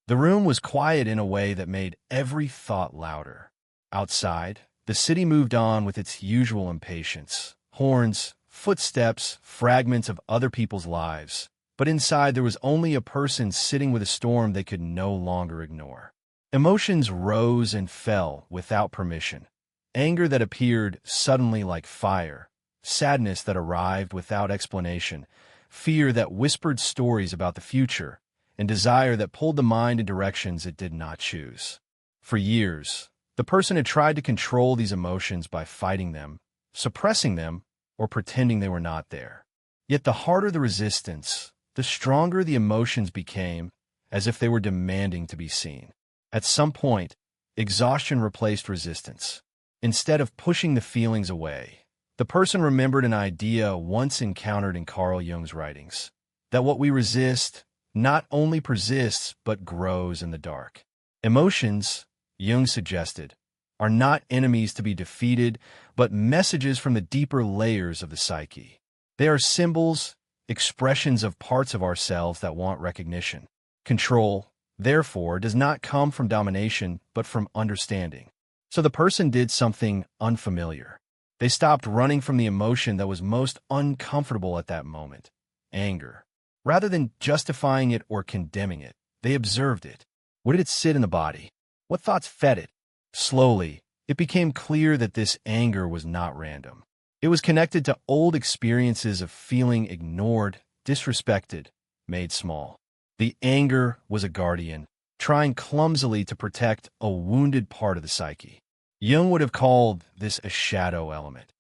The room was quiet in a way that made every thought louder. Outside, the city moved on with its usual impatience. Horns, footsteps, fragments of other people's lives. But inside there was only a person sitting with a storm they could no longer ignore. Emotions rose and fell without permission. Anger that appeared suddenly like fire. Sadness that arrived without explanation. Fear that whispered stories about the future. And desire that pulled the mind in directions it did not choose. For years, the person had tried to control these emotions by fighting them, suppressing them, or pretending they were not there. Yet the harder the resistance, the stronger the emotions became, as if they were demanding to be seen. At some point, exhaustion replaced resistance. Instead of pushing the feelings away, the person remembered an idea once encountered in Carl Jung's writings, that what we resist not only persists but grows in the dark. Emotions, Jung suggested, are not enemies to be defeated, but messages from the deeper layers of the psyche. They are symbols, expressions of parts of ourselves that want recognition. Control, therefore, does not come from domination, but from understanding. So the person did something unfamiliar. They stopped running from the emotion that was most uncomfortable at that moment, anger. Rather than justifying it or condemning it, they observed it. Where did it sit in the body? What thoughts fed it? Slowly, it became clear that this anger was not random. It was connected to old experiences of feeling ignored, disrespected, made small. The anger was a guardian, trying clumsily to protect a wounded part of the psyche. Jung would have called this a shadow element,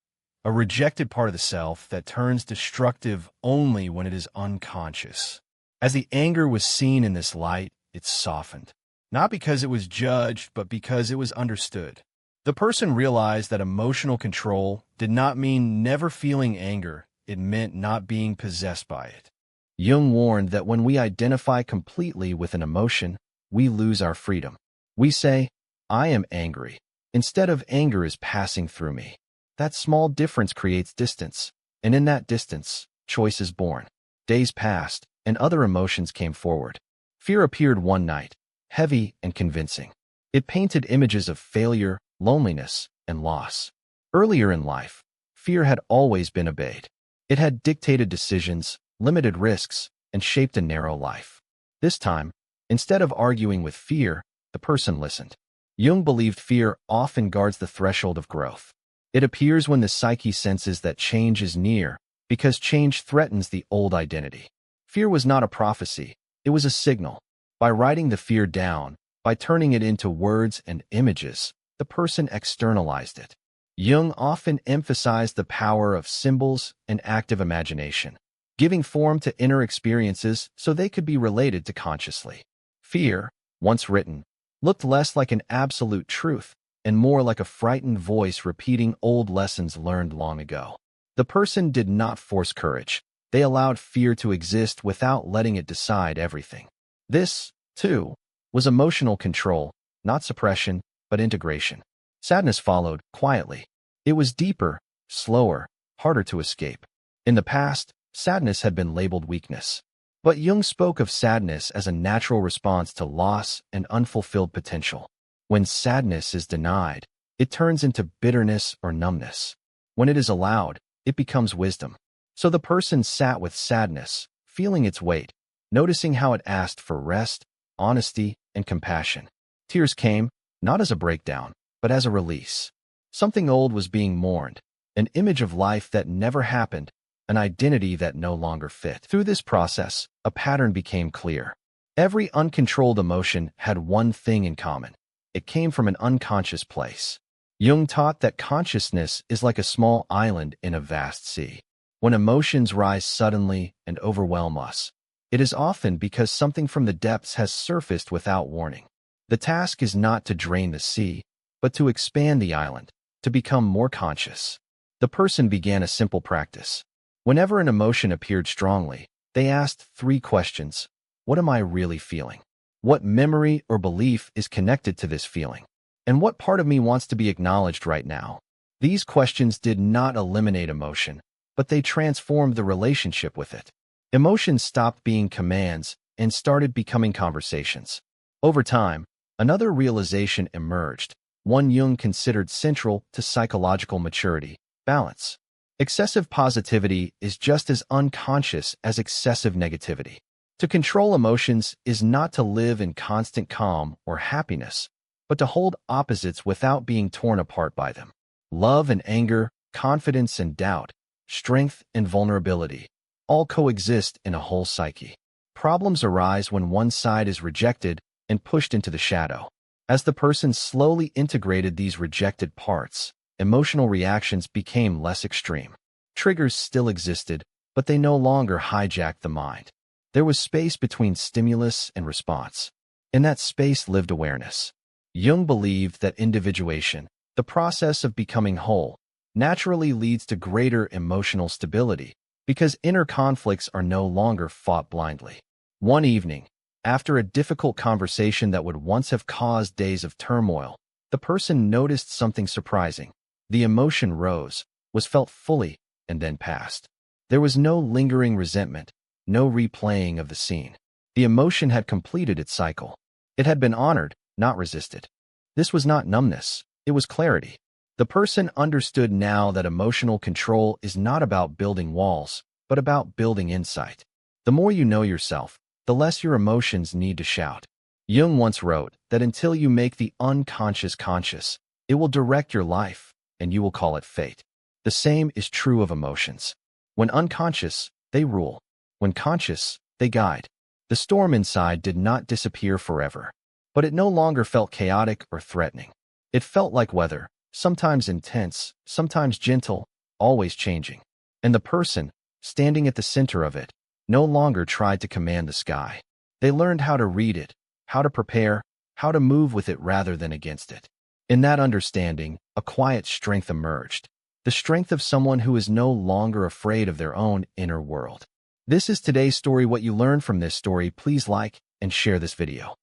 a rejected part of the self that turns destructive only when it is unconscious. As the anger was seen in this light, it softened, not because it was judged, but because it was understood. The person realized that emotional control did not mean never feeling anger, it meant not being possessed by it. Jung warned that when we identify completely with an emotion, we lose our freedom. We say, "I am angry," instead of "anger is passing through me." That small difference creates distance, and in that distance, choice is born. Days passed, and other emotions came forward. Fear appeared one night, heavy and convincing. It painted images of failure, loneliness, and loss. Earlier in life, fear had always been obeyed. It had dictated decisions, limited risks, and shaped a narrow life. This time, instead of arguing with fear, the person listened. Jung believed fear often guards the threshold of growth. It appears when the psyche senses that change is near, because change threatens the old identity. Fear was not a prophecy, it was a signal. By writing the fear down, by turning it into words and images, the person externalized it. Jung often emphasized the power of symbols and active imagination, giving form to inner experiences so they could be related to consciously. Fear, once written, looked less like an absolute truth and more like a frightened voice repeating old lessons learned long ago. The person did not force courage. They allowed fear to exist without letting it decide everything. This, too, was emotional control, not suppression, but integration. Sadness followed, quietly. It was deeper, slower, harder to escape. In the past, sadness had been labeled weakness. But Jung spoke of sadness as a natural response to loss and unfulfilled potential. When sadness is denied, it turns into bitterness or numbness. When it is allowed, it becomes wisdom. So the person sat with sadness, feeling its weight, noticing how it asked for rest, honesty, and compassion. Tears came, not as a breakdown, but as a release. Something old was being mourned, an image of life that never happened, an identity that no longer fit. Through this process, a pattern became clear. Every uncontrolled emotion had one thing in common. It came from an unconscious place. Jung taught that consciousness is like a small island in a vast sea. When emotions rise suddenly and overwhelm us, it is often because something from the depths has surfaced without warning. The task is not to drain the sea, but to expand the island, to become more conscious. The person began a simple practice. Whenever an emotion appeared strongly, they asked 3 questions. What am I really feeling? What memory or belief is connected to this feeling? And what part of me wants to be acknowledged right now? These questions did not eliminate emotion, but they transformed the relationship with it. Emotions stopped being commands and started becoming conversations. Over time, another realization emerged, one Jung considered central to psychological maturity: balance. Excessive positivity is just as unconscious as excessive negativity. To control emotions is not to live in constant calm or happiness, but to hold opposites without being torn apart by them. Love and anger, confidence and doubt, strength and vulnerability, all coexist in a whole psyche. Problems arise when one side is rejected and pushed into the shadow. As the person slowly integrated these rejected parts, emotional reactions became less extreme. Triggers still existed, but they no longer hijacked the mind. There was space between stimulus and response. In that space lived awareness. Jung believed that individuation, the process of becoming whole, naturally leads to greater emotional stability because inner conflicts are no longer fought blindly. One evening, after a difficult conversation that would once have caused days of turmoil, the person noticed something surprising. The emotion rose, was felt fully, and then passed. There was no lingering resentment, no replaying of the scene. The emotion had completed its cycle. It had been honored, not resisted. This was not numbness, it was clarity. The person understood now that emotional control is not about building walls, but about building insight. The more you know yourself, the less your emotions need to shout. Jung once wrote that until you make the unconscious conscious, it will direct your life, and you will call it fate. The same is true of emotions. When unconscious, they rule. When conscious, they guide. The storm inside did not disappear forever, but it no longer felt chaotic or threatening. It felt like weather, sometimes intense, sometimes gentle, always changing. And the person, standing at the center of it, no longer tried to command the sky. They learned how to read it, how to prepare, how to move with it rather than against it. In that understanding, a quiet strength emerged. The strength of someone who is no longer afraid of their own inner world. This is today's story. What you learned from this story, please like and share this video.